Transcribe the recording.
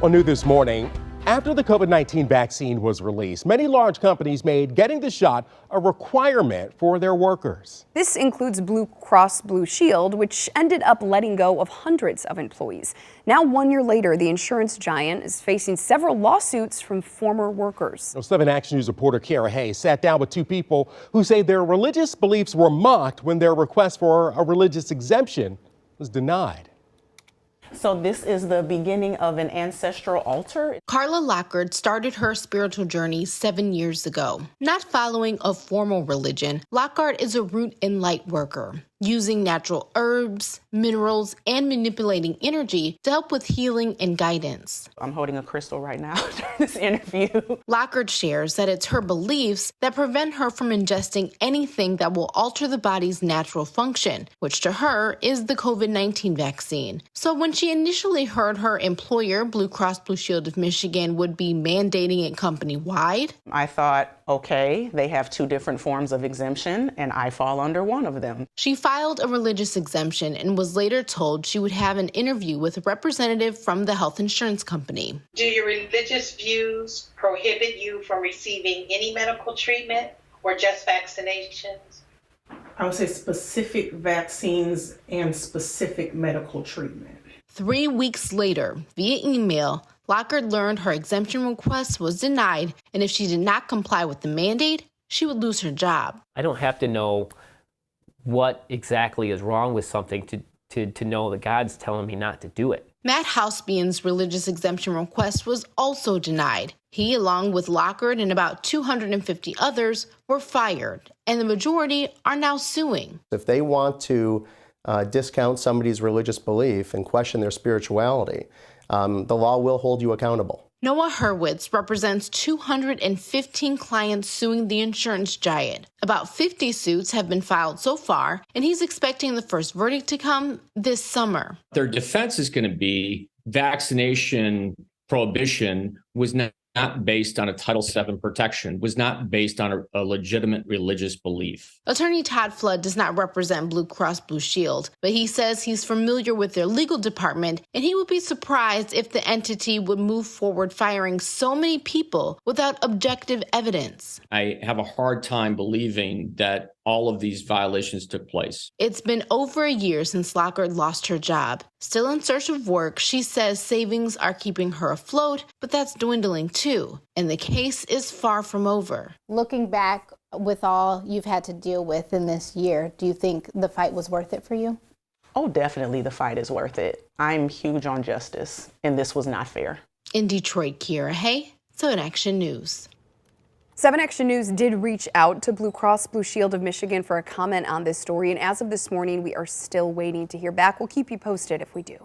On New This Morning, after the COVID-19 vaccine was released, many large companies made getting the shot a requirement for their workers. This includes Blue Cross Blue Shield, which ended up letting go of hundreds of employees. Now, 1 year later, the insurance giant is facing several lawsuits from former workers. 7 Action News reporter Kara Hayes sat down with two people who say their religious beliefs were mocked when their request for a religious exemption was denied. So this is the beginning of an ancestral altar. Carla Lockard started her spiritual journey 7 years ago. Not following a formal religion, Lockard is a root and light worker, using natural herbs, minerals, and manipulating energy to help with healing and guidance. I'm holding a crystal right now during this interview. Lockard shares that it's her beliefs that prevent her from ingesting anything that will alter the body's natural function, which to her is the COVID-19 vaccine. So when she initially heard her employer, Blue Cross Blue Shield of Michigan, would be mandating it company-wide, I thought, okay, they have 2 different forms of exemption, and I fall under one of them. She filed a religious exemption and was later told she would have an interview with a representative from the health insurance company. Do your religious views prohibit you from receiving any medical treatment or just vaccinations? I would say specific vaccines and specific medical treatment. 3 weeks later, via email, Lockard learned her exemption request was denied, and if she did not comply with the mandate, she would lose her job. I don't have to know what exactly is wrong with something to know that God's telling me not to do it. Matt Housebean's religious exemption request was also denied. He, along with Lockard and about 250 others, were fired, and the majority are now suing. If they want to discount somebody's religious belief and question their spirituality, the law will hold you accountable. Noah Hurwitz represents 215 clients suing the insurance giant. About 50 suits have been filed so far, and he's expecting the first verdict to come this summer. Their defense is going to be vaccination prohibition was not based on a Title VII protection, was not based on a legitimate religious belief. Attorney Todd Flood does not represent Blue Cross Blue Shield, but he says he's familiar with their legal department, and he would be surprised if the entity would move forward firing so many people without objective evidence. I have a hard time believing that all of these violations took place. It's been over a year since Lockard lost her job. Still in search of work, she says savings are keeping her afloat, but that's dwindling too, and the case is far from over. Looking back with all you've had to deal with in this year, do you think the fight was worth it for you? Oh, definitely the fight is worth it. I'm huge on justice, and this was not fair. In Detroit, Kira Hay, 7 Action News. 7 Action News did reach out to Blue Cross Blue Shield of Michigan for a comment on this story, and as of this morning, we are still waiting to hear back. We'll keep you posted if we do.